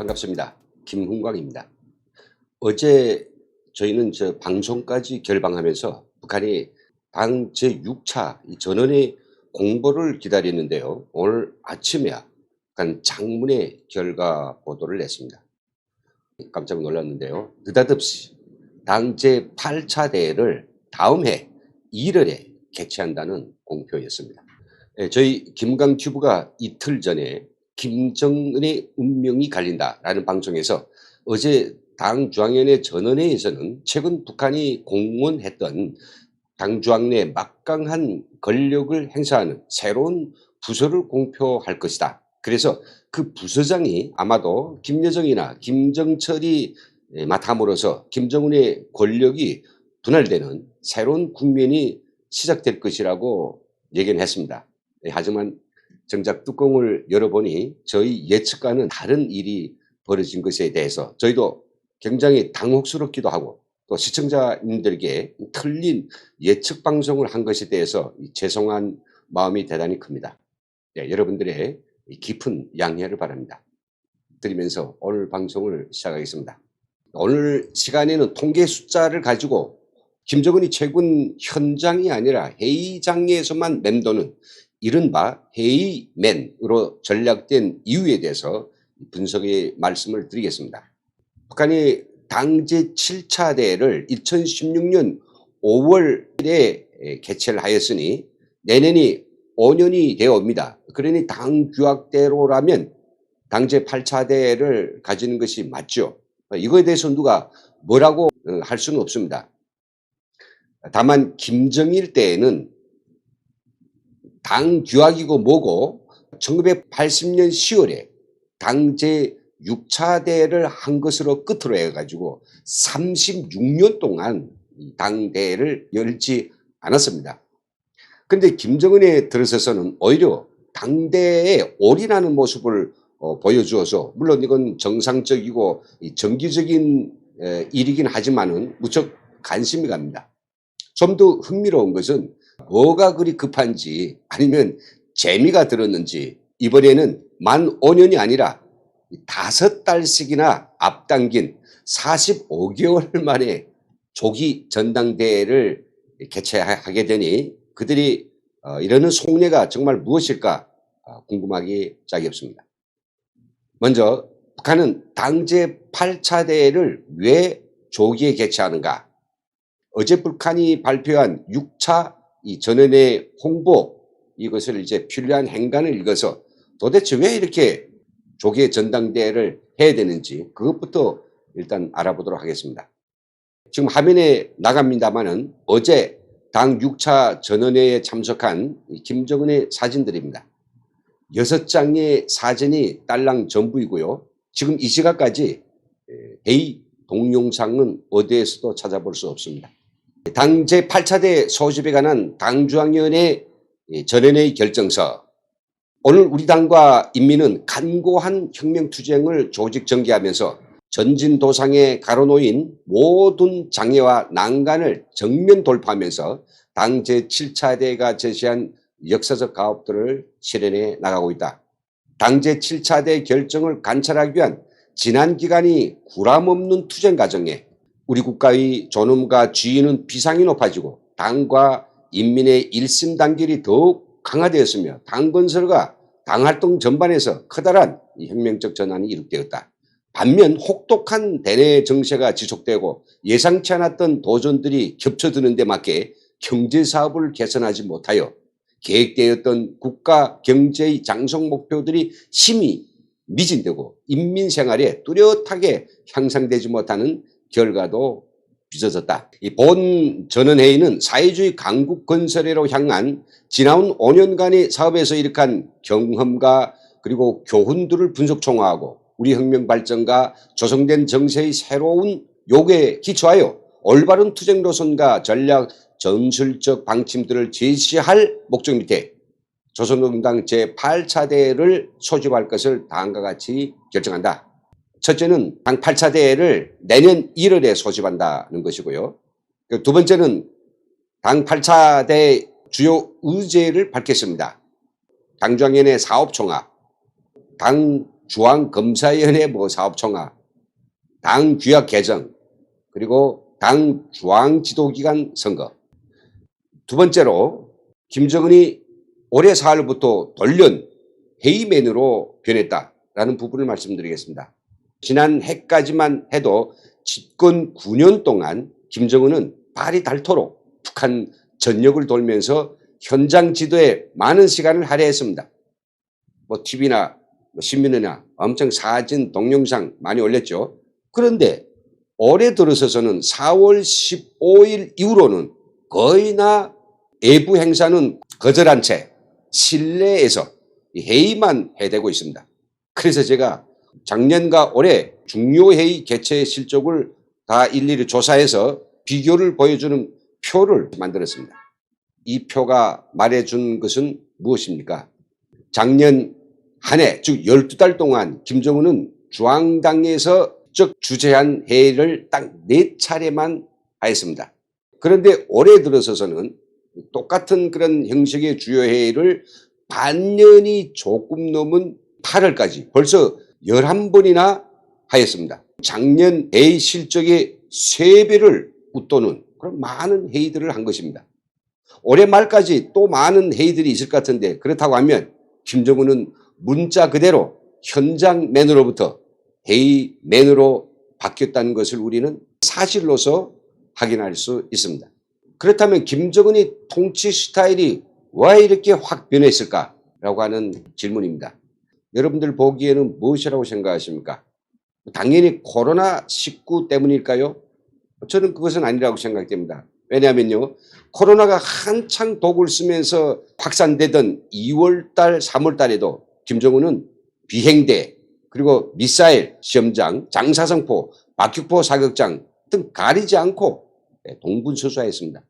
반갑습니다. 김훈광입니다. 어제 저희는 방송까지 결방하면서 북한이 당 제6차 전원의 공보를 기다리는데요. 오늘 아침에야 북한 장문의 결과 보도를 냈습니다. 깜짝 놀랐는데요. 느닷없이 당 제8차 대회를 다음 해 1월에 개최한다는 공표였습니다. 저희 김강튜브가 이틀 전에 김정은의 운명이 갈린다라는 방송에서 어제 당 중앙위원회 전원회에서는 최근 북한이 공언했던 당 중앙 내 막강한 권력을 행사하는 새로운 부서를 공표할 것이다. 그래서 그 부서장이 아마도 김여정이나 김정철이 맡함으로써 김정은의 권력이 분할되는 새로운 국면이 시작될 것이라고 예견했습니다. 하지만 정작 뚜껑을 열어보니 저희 예측과는 다른 일이 벌어진 것에 대해서 저희도 굉장히 당혹스럽기도 하고 또 시청자님들에게 틀린 예측 방송을 한 것에 대해서 죄송한 마음이 대단히 큽니다. 여러분들의 깊은 양해를 바랍니다. 드리면서 오늘 방송을 시작하겠습니다. 오늘 시간에는 통계 숫자를 가지고 김정은이 최근 현장이 아니라 회의장에서만 맴도는 이른바 회의맨으로 전략된 이유에 대해서 분석의 말씀을 드리겠습니다. 북한이 당 제7차 대회를 2016년 5월에 개최를 하였으니 내년이 5년이 되어 옵니다. 그러니 당 규약대로라면 당 제8차 대회를 가지는 것이 맞죠. 이거에 대해서 누가 뭐라고 할 수는 없습니다. 다만 김정일 때에는 당 규약이고 뭐고 1980년 10월에 당 제6차 대회를 한 것으로 끝으로 해가지고 36년 동안 당 대회를 열지 않았습니다. 그런데 김정은에 들어서서는 오히려 당대에 올인하는 모습을 보여주어서 물론 이건 정상적이고 정기적인 일이긴 하지만은 무척 관심이 갑니다. 좀 더 흥미로운 것은 뭐가 그리 급한지 아니면 재미가 들었는지 이번에는 만 5년이 아니라 5달씩이나 앞당긴 45개월 만에 조기 전당대회를 개최하게 되니 그들이 이러는 속내가 정말 무엇일까 궁금하기 짝이 없습니다. 먼저 북한은 당 제8차 대회를 왜 조기에 개최하는가? 어제 북한이 발표한 6차 이 전원의 홍보 이것을 이제 필요한 행간을 읽어서 도대체 왜 이렇게 조기에 전당대회를 해야 되는지 그것부터 일단 알아보도록 하겠습니다. 지금 화면에 나갑니다만은 어제 당 6차 전원회에 참석한 김정은의 사진들입니다. 6장의 사진이 딸랑 전부이고요. 지금 이 시각까지 회의 동영상은 어디에서도 찾아볼 수 없습니다. 당 제8차 대회 소집에 관한 당중앙위원회 전원회의 결정서. 오늘 우리 당과 인민은 간고한 혁명투쟁을 조직 전개하면서 전진도상에 가로놓인 모든 장애와 난간을 정면 돌파하면서 당 제7차 대회가 제시한 역사적 가업들을 실현해 나가고 있다. 당 제7차 대회 결정을 관찰하기 위한 지난 기간이 구람없는 투쟁 과정에 우리 국가의 존엄과 지위는 비상이 높아지고 당과 인민의 일심단결이 더욱 강화되었으며 당 건설과 당 활동 전반에서 커다란 혁명적 전환이 이룩되었다. 반면 혹독한 대내 정세가 지속되고 예상치 않았던 도전들이 겹쳐드는 데 맞게 경제사업을 개선하지 못하여 계획되었던 국가 경제의 장성 목표들이 심히 미진되고 인민생활에 뚜렷하게 향상되지 못하는 결과도 빚어졌다. 이 본 전원회의는 사회주의 강국 건설회로 향한 지나온 5년간의 사업에서 일으킨 경험과 그리고 교훈들을 분석 총화하고 우리 혁명 발전과 조성된 정세의 새로운 요구에 기초하여 올바른 투쟁 노선과 전략 전술적 방침들을 제시할 목적 밑에 조선노동당 제8차 대회를 소집할 것을 다음과 같이 결정한다. 첫째는 당 8차 대회를 내년 1월에 소집한다는 것이고요. 두 번째는 당 8차 대회 주요 의제를 밝혔습니다. 당중앙위원회 사업총합, 당 중앙검사위원회 사업총화, 당 규약 개정, 그리고 당 중앙지도기관 선거. 두 번째로 김정은이 올해 4월부터 돌연 회의맨으로 변했다라는 부분을 말씀드리겠습니다. 지난 해까지만 해도 집권 9년 동안 김정은은 발이 닳도록 북한 전역을 돌면서 현장 지도에 많은 시간을 할애했습니다. TV나 신문이나 엄청 사진, 동영상 많이 올렸죠. 그런데 올해 들어서서는 4월 15일 이후로는 거의나 외부 행사는 거절한 채 실내에서 회의만 해대고 있습니다. 그래서 제가 작년과 올해 중요 회의 개최 실적을 다 일일이 조사해서 비교를 보여주는 표를 만들었습니다. 이 표가 말해준 것은 무엇입니까? 작년 한 해, 즉 12달 동안 김정은은 중앙당에서 즉 주재한 회의를 딱 4차례만 하였습니다. 그런데 올해 들어서서는 똑같은 그런 형식의 주요 회의를 반년이 조금 넘은 8월까지 벌써 11번이나 하였습니다. 작년 회의 실적의 3배를 웃도는 그런 많은 회의들을 한 것입니다. 올해 말까지 또 많은 회의들이 있을 것 같은데, 그렇다고 하면 김정은은 문자 그대로 현장맨으로부터 회의맨으로 바뀌었다는 것을 우리는 사실로서 확인할 수 있습니다. 그렇다면 김정은이 통치 스타일이 왜 이렇게 확 변했을까라고 하는 질문입니다. 여러분들 보기에는 무엇이라고 생각하십니까? 당연히 코로나19 때문일까요? 저는 그것은 아니라고 생각됩니다. 왜냐하면요, 코로나가 한창 독을 쓰면서 확산되던 2월달, 3월달에도 김정은은 비행대, 그리고 미사일 시험장, 장사성포, 박격포 사격장 등 가리지 않고 동분서주하였습니다.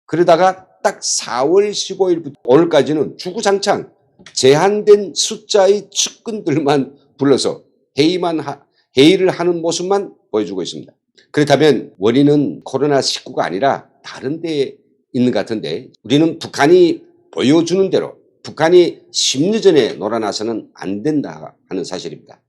그러다가 딱 4월 15일부터 오늘까지는 주구장창 제한된 숫자의 측근들만 불러서 회의를 하는 모습만 보여주고 있습니다. 그렇다면 원인은 코로나19가 아니라 다른 데에 있는 것 같은데, 우리는 북한이 보여주는 대로 북한이 심리전에 놀아나서는 안 된다 하는 사실입니다.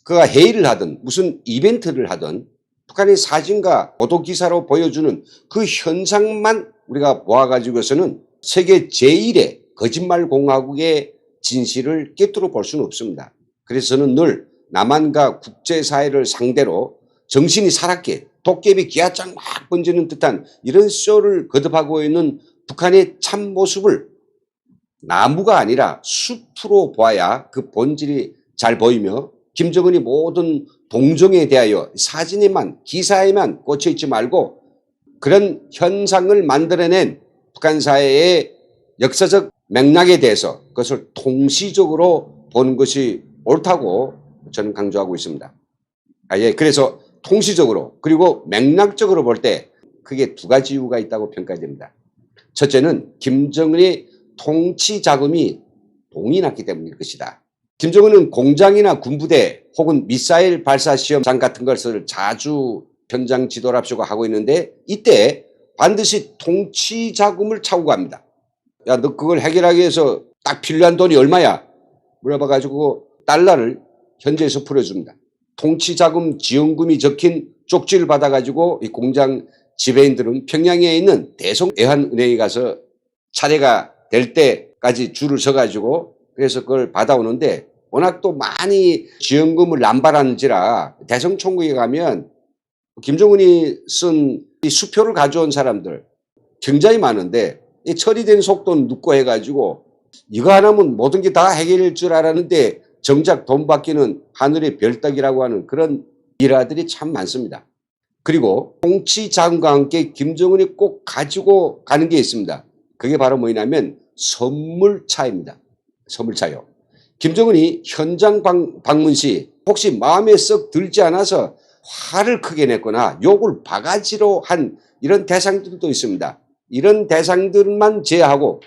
그가 회의를 하든 무슨 이벤트를 하든 북한의 사진과 보도기사로 보여주는 그 현상만 우리가 모아가지고서는 세계 제1의 거짓말 공화국의 진실을 꿰뚫어 볼 수는 없습니다. 그래서 저는 늘 남한과 국제사회를 상대로 정신이 살았게 도깨비 기아장 막 번지는 듯한 이런 쇼를 거듭하고 있는 북한의 참모습을 나무가 아니라 숲으로 보아야 그 본질이 잘 보이며, 김정은이 모든 동정에 대하여 사진에만 기사에만 꽂혀있지 말고 그런 현상을 만들어낸 북한 사회의 역사적 맥락에 대해서 그것을 통시적으로 보는 것이 옳다고 저는 강조하고 있습니다. 그래서 통시적으로 그리고 맥락적으로 볼 때 크게 두 가지 이유가 있다고 평가됩니다. 첫째는 김정은의 통치 자금이 동이 났기 때문일 것이다. 김정은은 공장이나 군부대 혹은 미사일 발사 시험장 같은 것을 자주 현장 지도를 앞세우고 하고 있는데, 이때 반드시 통치 자금을 차고 갑니다. 야, 너 그걸 해결하기 위해서 딱 필요한 돈이 얼마야? 물어봐가지고 달러를 현지에서 풀어줍니다. 통치자금 지원금이 적힌 쪽지를 받아가지고 이 공장 지배인들은 평양에 있는 대성외환은행에 가서 차례가 될 때까지 줄을 서가지고 그래서 그걸 받아오는데, 워낙 또 많이 지원금을 남발하는지라 대성총국에 가면 김정은이 쓴 이 수표를 가져온 사람들 굉장히 많은데, 이 처리된 속도는 늦고 해가지고 이거 하나면 모든 게 다 해결될 줄 알았는데 정작 돈 받기는 하늘의 별따기라고 하는 그런 일화들이 참 많습니다. 그리고 통치자금과 함께 김정은이 꼭 가지고 가는 게 있습니다. 그게 바로 뭐냐면 선물차입니다. 선물차요. 김정은이 현장 방문 시 혹시 마음에 썩 들지 않아서 화를 크게 냈거나 욕을 바가지로 한 이런 대상들도 있습니다. 이런 대상들만 제외하고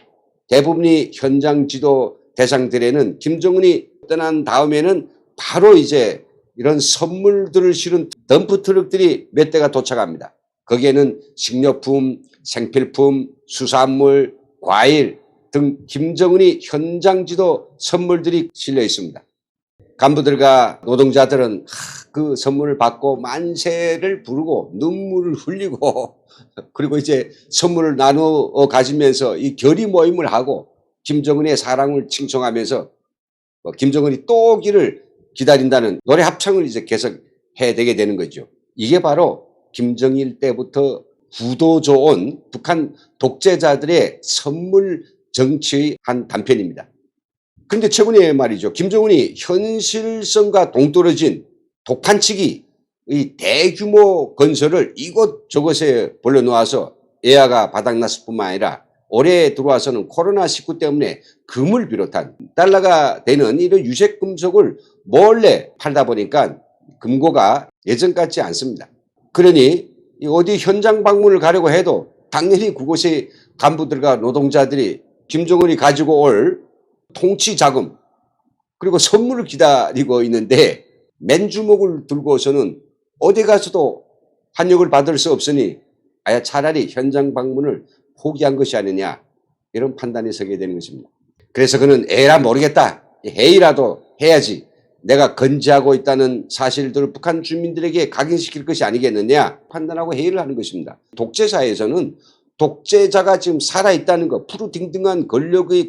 대부분이 현장 지도 대상들에는 김정은이 떠난 다음에는 바로 이제 이런 선물들을 실은 덤프 트럭들이 몇 대가 도착합니다. 거기에는 식료품, 생필품, 수산물, 과일 등 김정은이 현장 지도 선물들이 실려 있습니다. 간부들과 노동자들은 그 선물을 받고 만세를 부르고 눈물을 흘리고 그리고 이제 선물을 나누어 가지면서 이 결의 모임을 하고 김정은의 사랑을 칭송하면서 김정은이 또 오기를 기다린다는 노래 합창을 이제 계속해야 되게 되는 거죠. 이게 바로 김정일 때부터 구도져온 북한 독재자들의 선물 정치의 한 단편입니다. 그런데 최근에 말이죠. 김정은이 현실성과 동떨어진 독판치기 이 대규모 건설을 이곳저곳에 벌려놓아서 애화가 바닥났을 뿐만 아니라 올해 들어와서는 코로나19 때문에 금을 비롯한 달러가 되는 이런 유색금속을 몰래 팔다 보니까 금고가 예전 같지 않습니다. 그러니 어디 현장 방문을 가려고 해도 당연히 그곳의 간부들과 노동자들이 김정은이 가지고 올 통치 자금 그리고 선물을 기다리고 있는데 맨주먹을 들고서는 어디 가서도 환영을 받을 수 없으니 아예 차라리 현장 방문을 포기한 것이 아니냐 이런 판단이 서게 되는 것입니다. 그래서 그는 에라 모르겠다. 회의라도 해야지. 내가 건재하고 있다는 사실들을 북한 주민들에게 각인시킬 것이 아니겠느냐 판단하고 회의를 하는 것입니다. 독재사에서는 독재자가 지금 살아있다는 것, 푸르딩딩한 권력의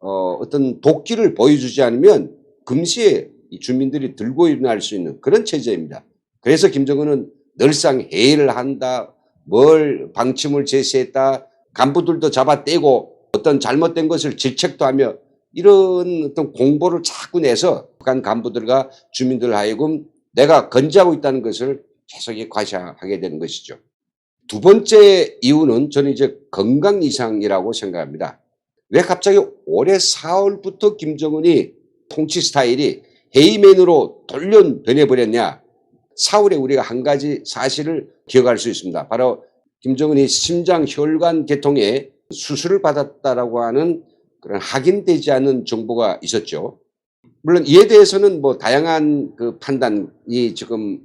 어떤 도끼를 보여주지 않으면 금시에 이 주민들이 들고 일어날 수 있는 그런 체제입니다. 그래서 김정은은 늘상 회의를 한다, 뭘 방침을 제시했다, 간부들도 잡아떼고 어떤 잘못된 것을 질책도 하며 이런 어떤 공보를 자꾸 내서 북한 간부들과 주민들 하여금 내가 건재하고 있다는 것을 계속 과시하게 되는 것이죠. 두 번째 이유는 저는 이제 건강 이상이라고 생각합니다. 왜 갑자기 올해 4월부터 김정은이 통치 스타일이 헤이맨으로 돌연 변해버렸냐. 4월에 우리가 한 가지 사실을 기억할 수 있습니다. 바로 김정은이 심장 혈관 개통에 수술을 받았다라고 하는 그런 확인되지 않은 정보가 있었죠. 물론 이에 대해서는 뭐 다양한 그 판단이 지금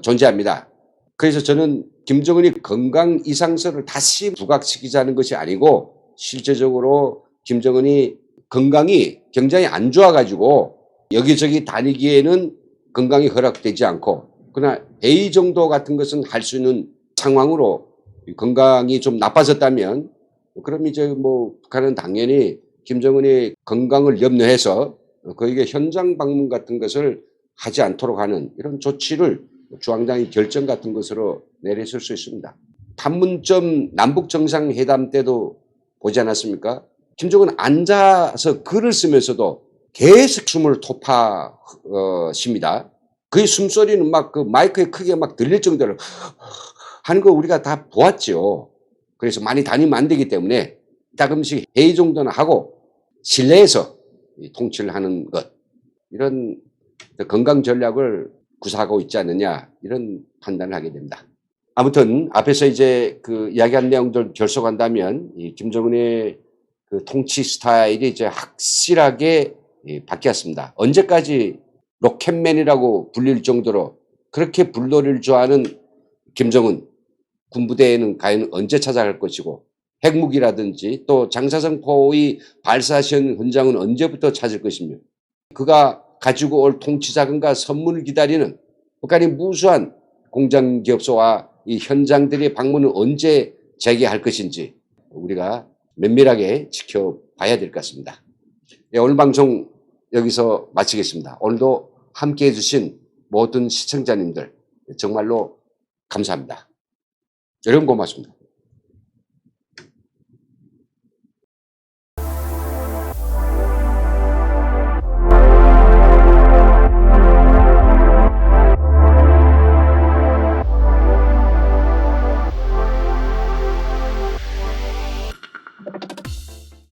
존재합니다. 그래서 저는 김정은이 건강 이상설을 다시 부각시키자는 것이 아니고 실제적으로 김정은이 건강이 굉장히 안 좋아가지고 여기저기 다니기에는 건강이 허락되지 않고 그러나 A 정도 같은 것은 할 수 있는 상황으로 건강이 좀 나빠졌다면 그럼 이제 뭐 북한은 당연히 김정은의 건강을 염려해서 거기에 현장 방문 같은 것을 하지 않도록 하는 이런 조치를 주한장의 결정 같은 것으로 내렸을 수 있습니다. 판문점 남북정상회담 때도 보지 않았습니까? 김정은 앉아서 글을 쓰면서도 계속 숨을 토파십니다. 그의 숨소리는 막 그 마이크에 크게 막 들릴 정도로 하는 거 우리가 다 보았죠. 그래서 많이 다니면 안 되기 때문에 가끔씩 회의 정도는 하고 실내에서 통치를 하는 것 이런 건강 전략을 구사하고 있지 않느냐 이런 판단을 하게 됩니다. 아무튼 앞에서 이제 그 이야기한 내용들 결속한다면 이 김정은의 그 통치 스타일이 이제 확실하게 바뀌었습니다. 언제까지 로켓맨이라고 불릴 정도로 그렇게 불놀이를 좋아하는 김정은 군부대에는 과연 언제 찾아갈 것이고 핵무기라든지 또 장사성포의 발사시현 현장은 언제부터 찾을 것이며 그가 가지고 올 통치 자금과 선물을 기다리는 북한의 무수한 공장기업소와 이 현장들의 방문은 언제 재개할 것인지 우리가 면밀하게 지켜봐야 될 것 같습니다. 네, 오늘 방송 여기서 마치겠습니다. 오늘도 함께해 주신 모든 시청자님들 정말로 감사합니다. 여러분 고맙습니다.